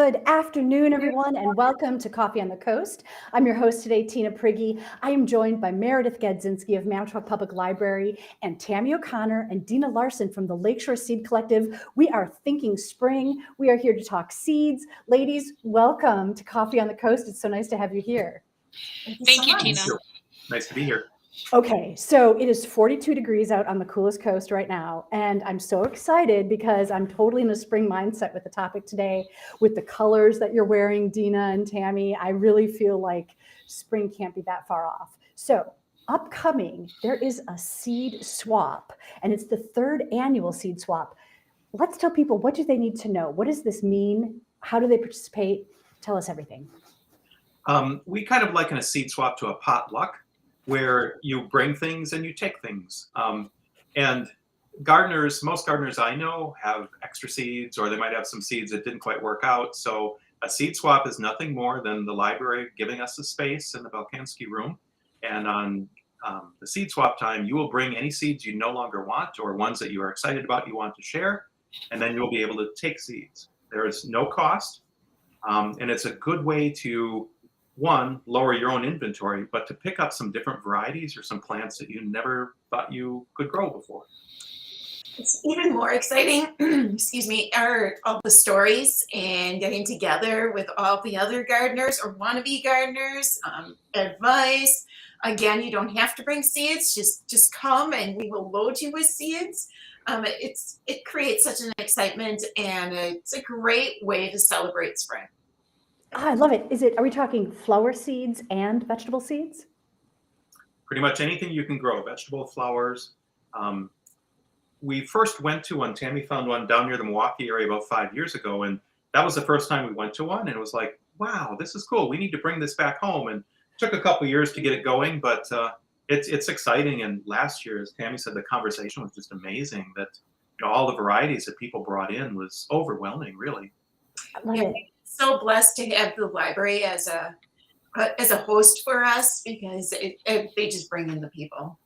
Good afternoon, everyone, and welcome to Coffee on the Coast. I'm your host today, Tina Prigge. I am joined by Meredith Gadzinski of Manitowoc Public Library and Tammy O'Connor and Dina Larson from the Lakeshore Seed Collective. We are thinking spring. We are here to talk seeds. Ladies, welcome to Coffee on the Coast. It's so nice to have you here. Thank you, Tina. Nice to be here. Okay, so it is 42 degrees out on the coolest coast right now, and I'm so excited because I'm totally in a spring mindset with the topic today, with the colors that you're wearing, Dina and Tammy. I really feel like spring can't be that far off. So upcoming, there is a seed swap, and it's the third annual seed swap. Let's tell people, what do they need to know? What does this mean? How do they participate? Tell us everything. We kind of liken a seed swap to a potluck, where you bring things and you take things. And most gardeners I know have extra seeds, or they might have some seeds that didn't quite work out. So a seed swap is nothing more than the library giving us a space in the Belkansky room. And on the seed swap time, you will bring any seeds you no longer want, or ones that you are excited about you want to share, and then you'll be able to take seeds. There is no cost, and it's a good way to, one, lower your own inventory, but to pick up some different varieties or some plants that you never thought you could grow before. It's even more exciting, excuse me, are all the stories and getting together with all the other gardeners or wannabe gardeners, advice. Again, you don't have to bring seeds, just come and we will load you with seeds. It creates such an excitement, and it's a great way to celebrate spring. I love it. Are we talking flower seeds and vegetable seeds? Pretty much anything you can grow, vegetable, flowers. We first went to one, Tammy found one down near the Milwaukee area about 5 years ago, and that was the first time we went to one, and it was like, wow, this is cool. We need to bring this back home. And it took a couple years to get it going, but it's exciting. And last year, as Tammy said, the conversation was just amazing. That all the varieties that people brought in was overwhelming, really. I love it. So blessed to have the library as a host for us, because they just bring in the people.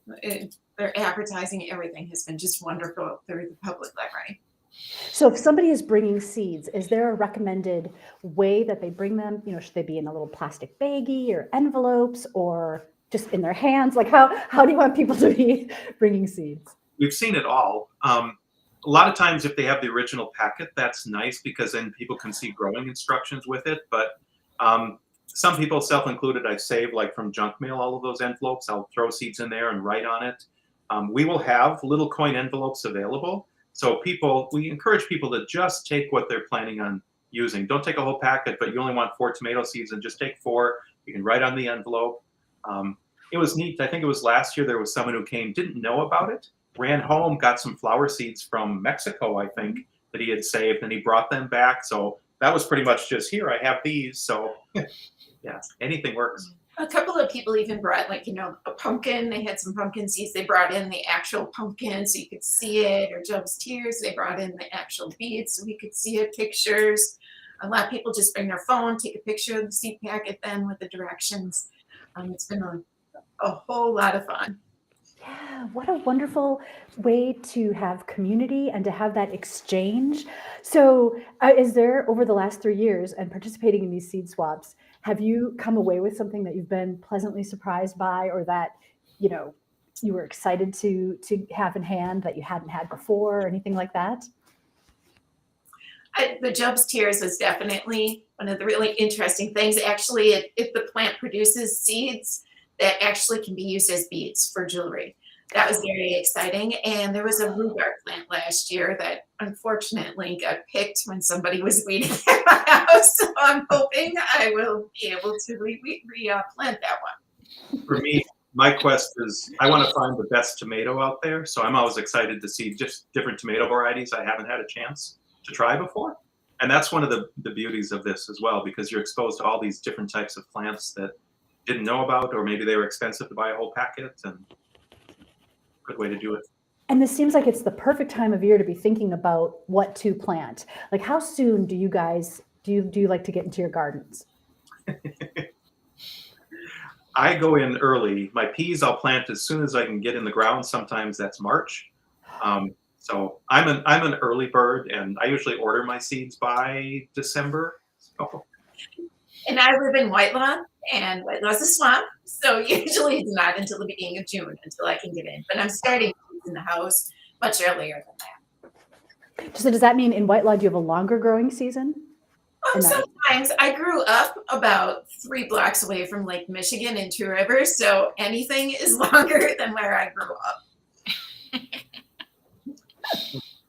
Their advertising, everything has been just wonderful through the public library. So if somebody is bringing seeds, is there a recommended way that they bring them? Should they be in a little plastic baggie or envelopes, or just in their hands? Like how do you want people to be bringing seeds? We've seen it all. A lot of times, if they have the original packet, that's nice, because then people can see growing instructions with it. But some people, self-included, I save like from junk mail all of those envelopes. I'll throw seeds in there and write on it. We will have little coin envelopes available. So we encourage people to just take what they're planning on using. Don't take a whole packet, but you only want 4 tomato seeds, and just take 4. You can write on the envelope. It was neat. I think it was last year, there was someone who came, didn't know about it, ran home, got some flower seeds from Mexico, I think, that he had saved, and he brought them back. So that was pretty much just, here, I have these. So yeah, anything works. A couple of people even brought, a pumpkin. They had some pumpkin seeds. They brought in the actual pumpkin so you could see it, or Job's Tears. They brought in the actual beads so we could see it, pictures. A lot of people just bring their phone, take a picture of the seed packet then with the directions. It's been a whole lot of fun. Yeah, what a wonderful way to have community and to have that exchange. So is there, over the last 3 years and participating in these seed swaps, have you come away with something that you've been pleasantly surprised by, or that you were excited to have in hand that you hadn't had before, or anything like that? The Job's Tears was definitely one of the really interesting things. Actually, if the plant produces seeds that actually can be used as beads for jewelry. That was very exciting. And there was a rhubarb plant last year that unfortunately got picked when somebody was weeding at my house. So I'm hoping I will be able to replant that one. For me, my quest is, I want to find the best tomato out there. So I'm always excited to see just different tomato varieties I haven't had a chance to try before. And that's one of the beauties of this as well, because you're exposed to all these different types of plants that didn't know about, or maybe they were expensive to buy a whole packet, and good way to do it. And this seems like it's the perfect time of year to be thinking about what to plant. Like, how soon do you guys, do you like to get into your gardens? I go in early. My peas I'll plant as soon as I can get in the ground. Sometimes that's March. So I'm an early bird, and I usually order my seeds by December. Oh, And I live in Whitelaw, and Whitelaw's a swamp, so usually it's not until the beginning of June until I can get in. But I'm starting in the house much earlier than that. So does that mean in Whitelaw, do you have a longer growing season? And that- Sometimes I grew up about 3 blocks away from Lake Michigan and Two Rivers, so anything is longer than where I grew up.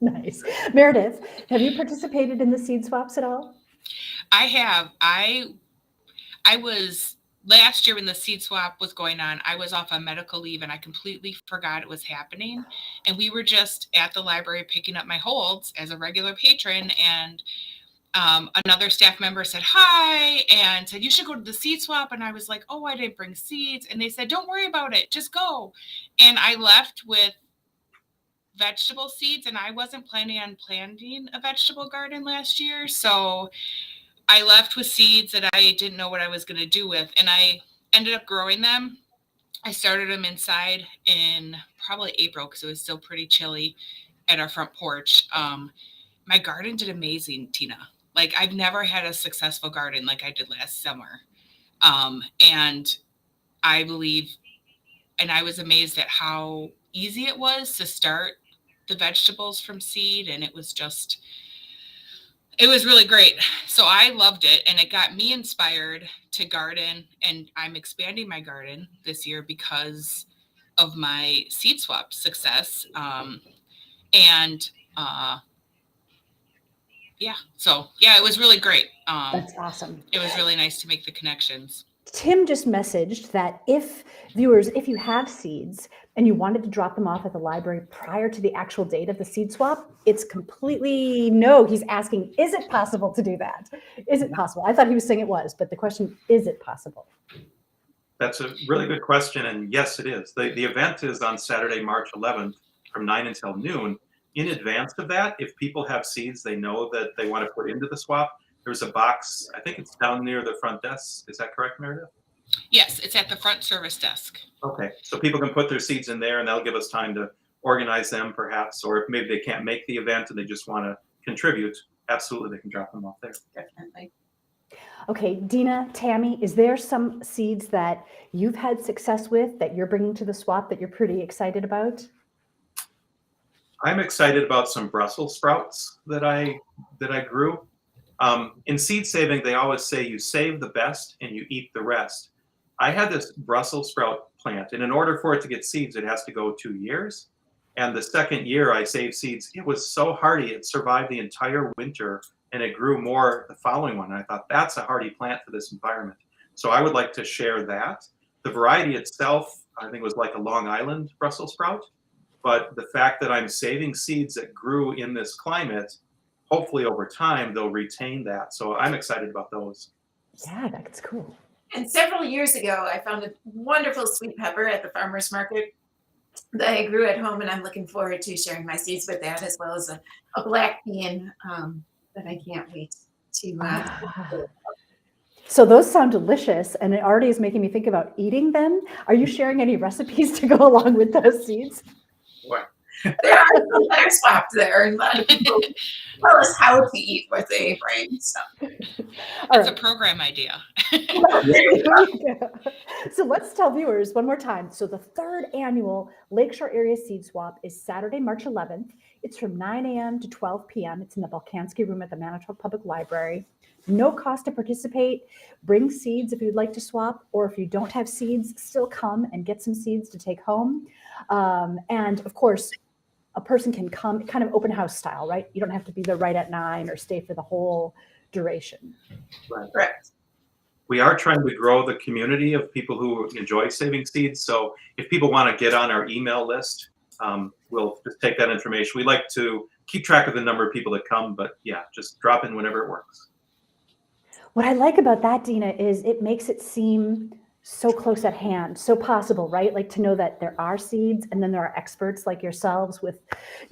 Nice. Meredith, have you participated in the seed swaps at all? I have. I was last year when the seed swap was going on, I was off on medical leave and I completely forgot it was happening. And we were just at the library picking up my holds as a regular patron, and another staff member said hi and said, you should go to the seed swap. And I was like, oh, I didn't bring seeds. And they said, don't worry about it, just go. And I left with vegetable seeds, and I wasn't planning on planting a vegetable garden last year. So I left with seeds that I didn't know what I was going to do with, and I ended up growing them. I started them inside in probably April because it was still pretty chilly at our front porch. My garden did amazing, Tina. Like, I've never had a successful garden like I did last summer. And I believe, and I was amazed at how easy it was to start the vegetables from seed, and it was really great. So I loved it, and it got me inspired to garden, and I'm expanding my garden this year because of my seed swap success. It was really great. That's awesome. It was really nice to make the connections. Tim just messaged that if you have seeds and you wanted to drop them off at the library prior to the actual date of the seed swap, it's completely no. He's asking, is it possible to do that? Is it possible? I thought he was saying it was, but the question, is it possible? that's a really good question, and yes, it is. The event is on Saturday, March 11th from 9 until noon. In advance of that, if people have seeds they know that they want to put into the swap, there's a box, I think it's down near the front desk. Is that correct, Meredith? Yes, it's at the front service desk. Okay, so people can put their seeds in there, and that'll give us time to organize them perhaps, or if maybe they can't make the event and they just want to contribute, absolutely they can drop them off there. Definitely. Okay, Dina, Tammy, is there some seeds that you've had success with that you're bringing to the swap that you're pretty excited about? I'm excited about some Brussels sprouts that I grew. In seed saving, they always say you save the best and you eat the rest. I had this Brussels sprout plant, and in order for it to get seeds, it has to go 2 years. And the second year I saved seeds, it was so hardy, it survived the entire winter, and it grew more the following one. And I thought, that's a hardy plant for this environment. So I would like to share that. The variety itself, I think, was like a Long Island Brussels sprout. But the fact that I'm saving seeds that grew in this climate, hopefully over time, they'll retain that. So I'm excited about those. Yeah, that's cool. And several years ago, I found a wonderful sweet pepper at the farmer's market that I grew at home, and I'm looking forward to sharing my seeds with that, as well as a black bean that I can't wait to. So those sound delicious, and it already is making me think about eating them. Are you sharing any recipes to go along with those seeds? What? There are some that are swapped there, and a lot of people tell us how to eat what they bring. So. That's a program idea. So let's tell viewers one more time. So the third annual Lakeshore Area Seed Swap is Saturday, March 11th. It's from 9 a.m. to 12 p.m. It's in the Balkansky Room at the Manitowoc Public Library. No cost to participate. Bring seeds if you'd like to swap, or if you don't have seeds, still come and get some seeds to take home. And of course, a person can come kind of open house style, right? You don't have to be there right at 9 or stay for the whole duration. Right. Correct. We are trying to grow the community of people who enjoy saving seeds. So if people want to get on our email list, we'll just take that information. We like to keep track of the number of people that come, but yeah, just drop in whenever it works. What I like about that, Dina, is it makes it seem so close at hand, so possible, right? Like to know that there are seeds and then there are experts like yourselves with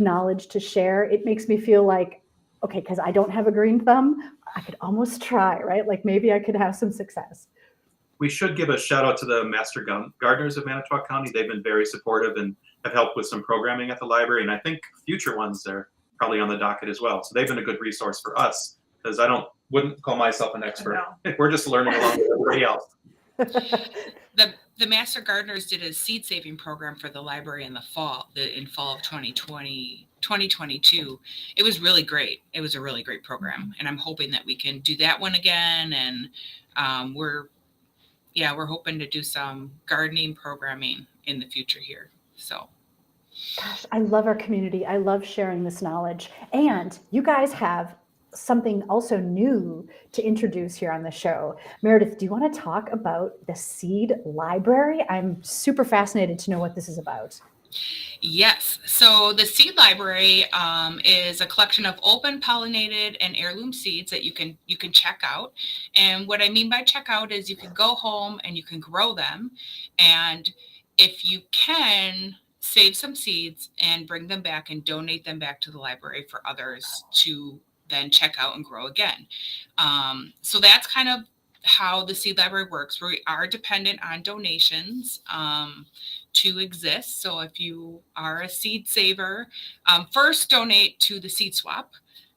knowledge to share. It makes me feel like, okay, because I don't have a green thumb, I could almost try, right? Like maybe I could have some success. We should give a shout out to the Master Gardeners of Manitowoc County. They've been very supportive and have helped with some programming at the library. And I think future ones are probably on the docket as well. So they've been a good resource for us, because wouldn't call myself an expert. No. We're just learning along with everybody else. The Master Gardeners did a seed saving program for the library in the fall, in fall of 2022. It was really great. It was a really great program. And I'm hoping that we can do that one again. And we're hoping to do some gardening programming in the future here. So. Gosh, I love our community. I love sharing this knowledge. And you guys have something also new to introduce here on the show. Meredith, do you want to talk about the seed library? I'm super fascinated to know what this is about. Yes. So the seed library is a collection of open pollinated and heirloom seeds that you can check out. And what I mean by check out is you can go home and you can grow them. And if you can, save some seeds and bring them back and donate them back to the library for others to then check out and grow again. So that's kind of how the seed library works. We are dependent on donations to exist. So if you are a seed saver, first donate to the seed swap.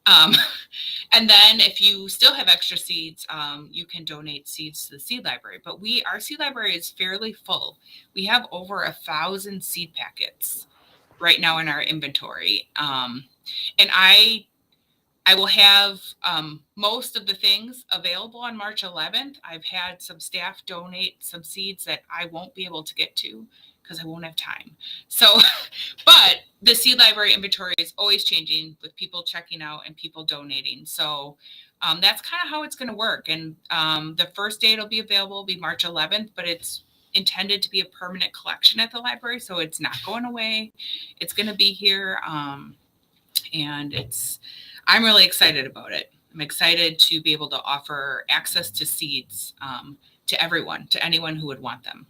And then if you still have extra seeds, you can donate seeds to the seed library. But our seed library is fairly full. We have over 1,000 seed packets right now in our inventory. And I will have most of the things available on March 11th. I've had some staff donate some seeds that I won't be able to get to because I won't have time. So, but the seed library inventory is always changing with people checking out and people donating. So that's kind of how it's going to work. And the first day it'll be available will be March 11th, but it's intended to be a permanent collection at the library. So it's not going away. It's going to be here. And I'm really excited about it. I'm excited to be able to offer access to seeds to everyone, to anyone who would want them.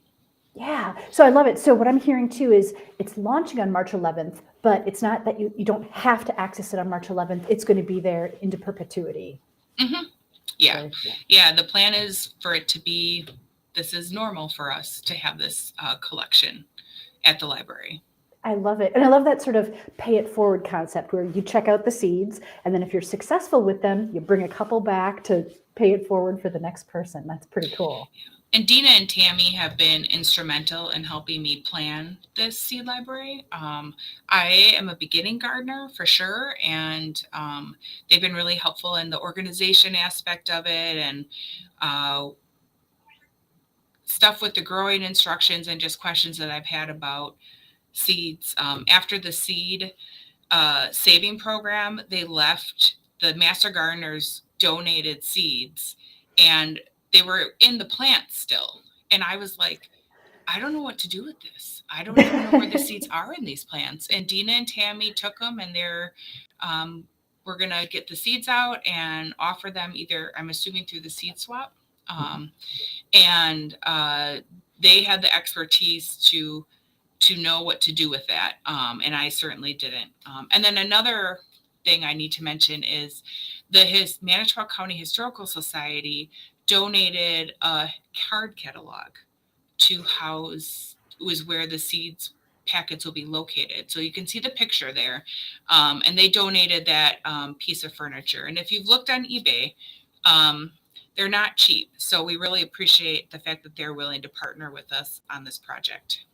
Yeah, so I love it. So what I'm hearing too is it's launching on March 11th, but it's not that you don't have to access it on March 11th. It's going to be there into perpetuity. Mm-hmm. Yeah. So, Yeah. The plan is for it to be, this is normal for us to have this collection at the library. I love it. And I love that sort of pay it forward concept where you check out the seeds and then if you're successful with them, you bring a couple back to pay it forward for the next person. That's pretty cool. And Dina and Tammy have been instrumental in helping me plan this seed library. I am a beginning gardener for sure, and they've been really helpful in the organization aspect of it and stuff with the growing instructions and just questions that I've had about seeds. After the seed saving program, they left the Master Gardeners donated seeds and they were in the plants still. And I was like, I don't know what to do with this. I don't even know where the seeds are in these plants. And Dina and Tammy took them and we're going to get the seeds out and offer them either, I'm assuming through the seed swap. And they had the expertise to know what to do with that. And I certainly didn't. And then another thing I need to mention is the Manitowoc County Historical Society donated a card catalog to house where the seeds packets will be located. So you can see the picture there. And they donated that piece of furniture. And if you've looked on eBay, they're not cheap. So we really appreciate the fact that they're willing to partner with us on this project.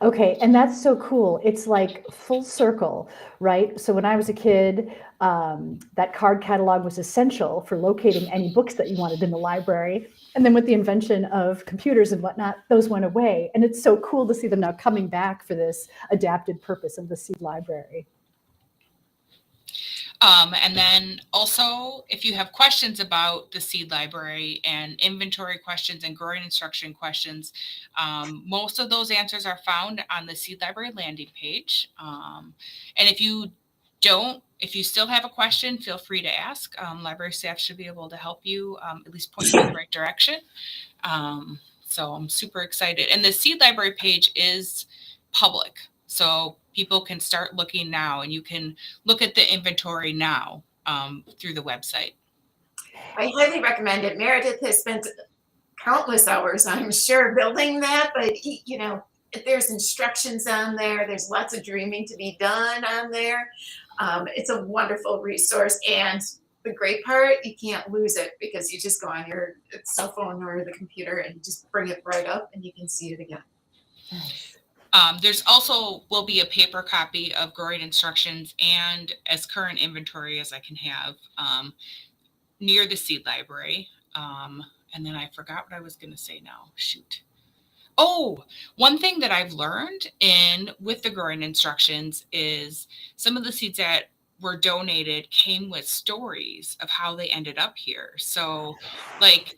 Okay, and that's so cool. It's like full circle, right? So when I was a kid, that card catalog was essential for locating any books that you wanted in the library. And then with the invention of computers and whatnot, those went away. And it's so cool to see them now coming back for this adapted purpose of the seed library. And then also, if you have questions about the seed library and inventory questions and growing instruction questions, most of those answers are found on the seed library landing page. And if you still have a question, feel free to ask. Library staff should be able to help you, at least point you in the right direction. So I'm super excited. And the seed library page is public. So people can start looking now and you can look at the inventory now through the website. I highly recommend it. Meredith has spent countless hours, I'm sure, building that, but there's instructions on there. There's lots of dreaming to be done on there. It's a wonderful resource. And the great part, you can't lose it because you just go on your cell phone or the computer and just bring it right up and you can see it again. Nice. There's also will be a paper copy of growing instructions and as current inventory as I can have near the seed library. And then I forgot what I was going to say now. Shoot. Oh, one thing that I've learned with the growing instructions is some of the seeds that were donated came with stories of how they ended up here. So like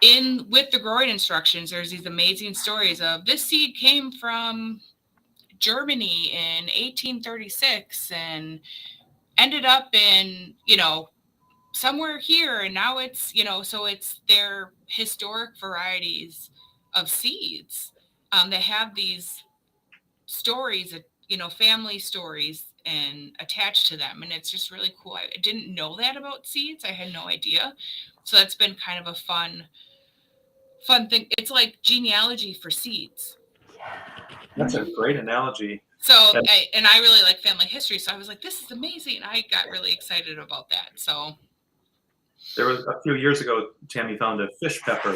with the growing instructions, there's these amazing stories of this seed came from Germany in 1836 and ended up in, somewhere here. And now it's, so it's their historic varieties of seeds. They have these stories, family stories and attached to them. And it's just really cool. I didn't know that about seeds. I had no idea. So that's been kind of a fun thing. It's like genealogy for seeds. That's a great analogy. So, I really like family history. So I was like, this is amazing. I got really excited about that. So there was a few years ago, Tammy found a fish pepper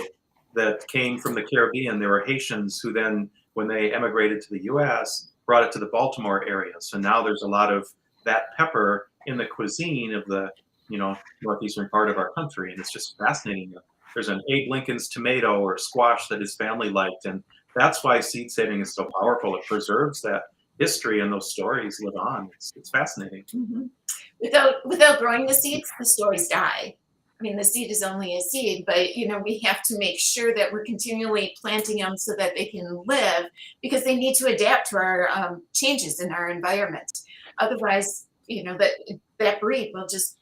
that came from the Caribbean. There were Haitians who then, when they emigrated to the U.S., brought it to the Baltimore area. So now there's a lot of that pepper in the cuisine of the, northeastern part of our country. And it's just fascinating. There's an Abe Lincoln's tomato or squash that his family liked. And that's why seed saving is so powerful. It preserves that history and those stories live on. It's fascinating. Mm-hmm. Without growing the seeds, the stories die. I mean, the seed is only a seed, but we have to make sure that we're continually planting them so that they can live, because they need to adapt to our changes in our environment. Otherwise, that breed will just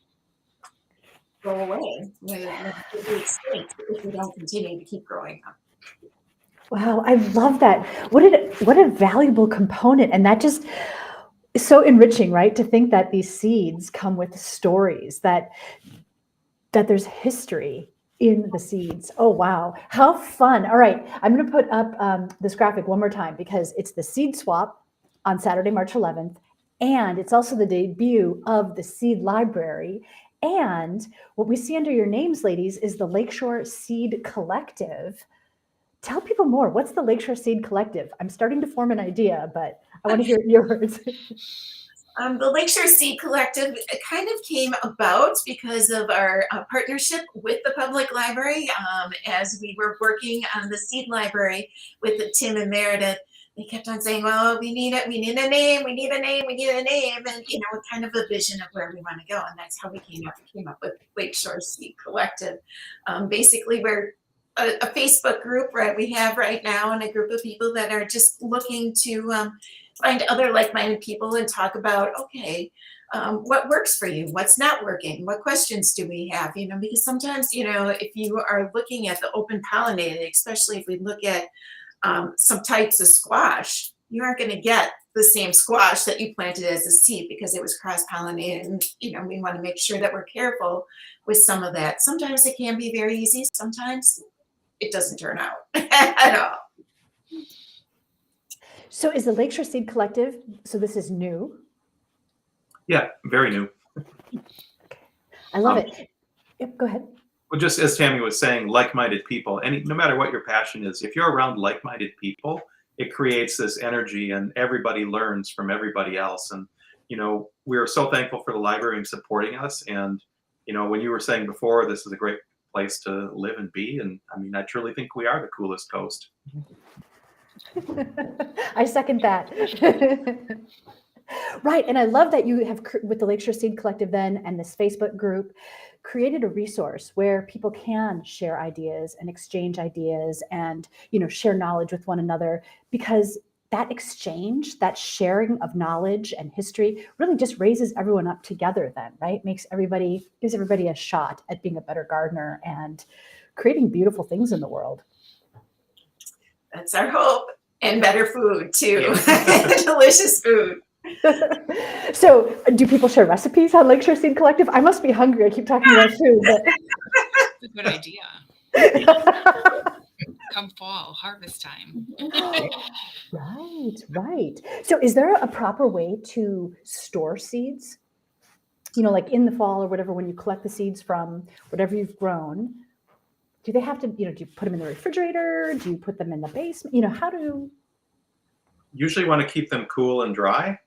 go away. Will be extinct if we don't continue to keep growing them. Wow, I love that. What a valuable component, and that just is so enriching, right? To think that these seeds come with stories, that there's history in the seeds. Oh, wow. How fun. All right. I'm going to put up this graphic one more time because it's the seed swap on Saturday, March 11th. And it's also the debut of the seed library. And what we see under your names, ladies, is the Lakeshore Seed Collective. Tell people more. What's the Lakeshore Seed Collective? I'm starting to form an idea, but I want to hear your words. The Lakeshore Seed Collective kind of came about because of our partnership with the public library. As we were working on the seed library with Tim and Meredith, they kept on saying, well, we need a name, we need a name, and kind of a vision of where we want to go. And that's how we came up with Lakeshore Seed Collective. Basically, we're a Facebook group, right? We have right now, and a group of people that are just looking to find other like-minded people and talk about, okay, what works for you? What's not working? What questions do we have? Because sometimes, if you are looking at the open pollinated, especially if we look at some types of squash, you aren't going to get the same squash that you planted as a seed because it was cross-pollinated. And, we want to make sure that we're careful with some of that. Sometimes it can be very easy. Sometimes it doesn't turn out at all. So is the Lakeshore Seed Collective, so this is new? Yeah, very new. Okay. I love it. Yep, go ahead. Well, just as Tammy was saying, like-minded people, and no matter what your passion is, if you're around like-minded people, it creates this energy and everybody learns from everybody else. And, we are so thankful for the library and supporting us. And, when you were saying before, this is a great place to live and be. And I mean, I truly think we are the coolest coast. I second that. Right. And I love that you have, with the Lakeshore Seed Collective then and this Facebook group, created a resource where people can share ideas and exchange ideas and, share knowledge with one another, because that exchange, that sharing of knowledge and history really just raises everyone up together then, right? Gives everybody a shot at being a better gardener and creating beautiful things in the world. That's our hope. And better food too. Delicious food. So do people share recipes on Lakeshore Seed Collective? I must be hungry. I keep talking about food. But... That's a good idea. Come fall, harvest time. Right. So is there a proper way to store seeds? like in the fall or whatever, when you collect the seeds from whatever you've grown, do they have to, do you put them in the refrigerator? Do you put them in the basement? How do? Usually want to keep them cool and dry.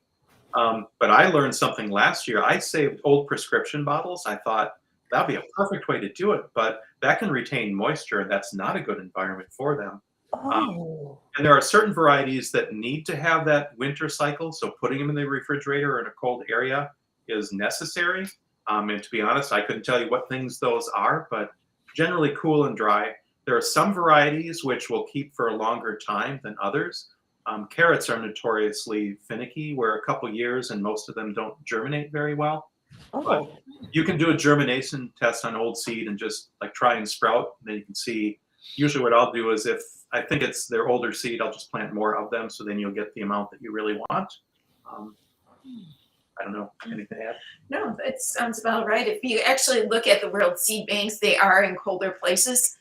But I learned something last year. I saved old prescription bottles. I thought that'd be a perfect way to do it, but that can retain moisture, and that's not a good environment for them. Oh, And there are certain varieties that need to have that winter cycle, so putting them in the refrigerator or in a cold area is necessary. And to be honest, I couldn't tell you what things those are, but generally cool and dry. There are some varieties which will keep for a longer time than others. Carrots are notoriously finicky, where a couple years and most of them don't germinate very well. But you can do a germination test on old seed and just like try and sprout. And then you can see, usually what I'll do is if I think it's their older seed, I'll just plant more of them. So then you'll get the amount that you really want. I don't know, anything to add? No, that sounds about right. If you actually look at the world seed banks, they are in colder places,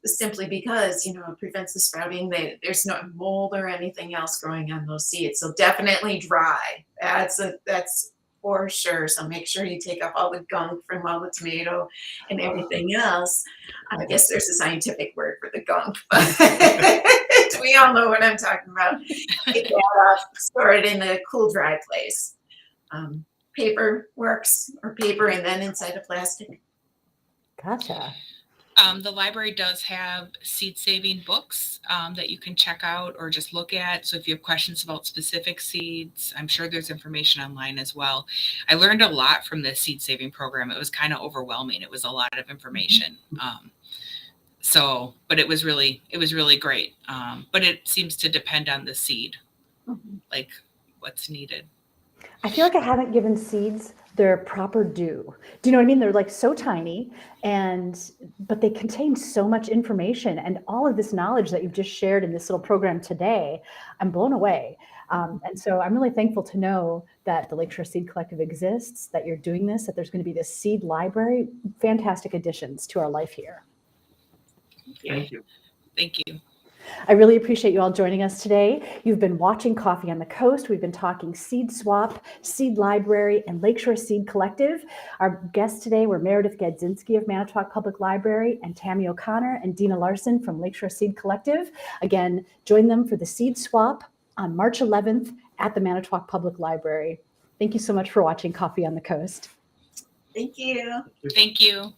simply because, it prevents the sprouting. There's no mold or anything else growing on those seeds. So definitely dry. That's for sure. So make sure you take off all the gunk from all the tomato and everything else. I guess there's a scientific word for the gunk, but we all know what I'm talking about. Take that off, store it in a cool, dry place. Paper works, or paper and then inside a plastic. Gotcha. The library does have seed saving books that you can check out or just look at. So if you have questions about specific seeds, I'm sure there's information online as well. I learned a lot from the seed saving program. It was kind of overwhelming. It was a lot of information. But it was really great. But it seems to depend on the seed, like what's needed. I feel like I haven't given seeds their proper due. Do you know what I mean? They're like so tiny, but they contain so much information, and all of this knowledge that you've just shared in this little program today, I'm blown away. And so I'm really thankful to know that the Lakeshore Seed Collective exists, that you're doing this, that there's going to be this seed library. Fantastic additions to our life here. Thank you. Thank you. I really appreciate you all joining us today. You've been watching Coffee on the Coast. We've been talking Seed Swap, Seed Library, and Lakeshore Seed Collective. Our guests today were Meredith Gadzinski of Manitowoc Public Library and Tammy O'Connor and Dina Larson from Lakeshore Seed Collective. Again, join them for the Seed Swap on March 11th at the Manitowoc Public Library. Thank you so much for watching Coffee on the Coast. Thank you. Thank you.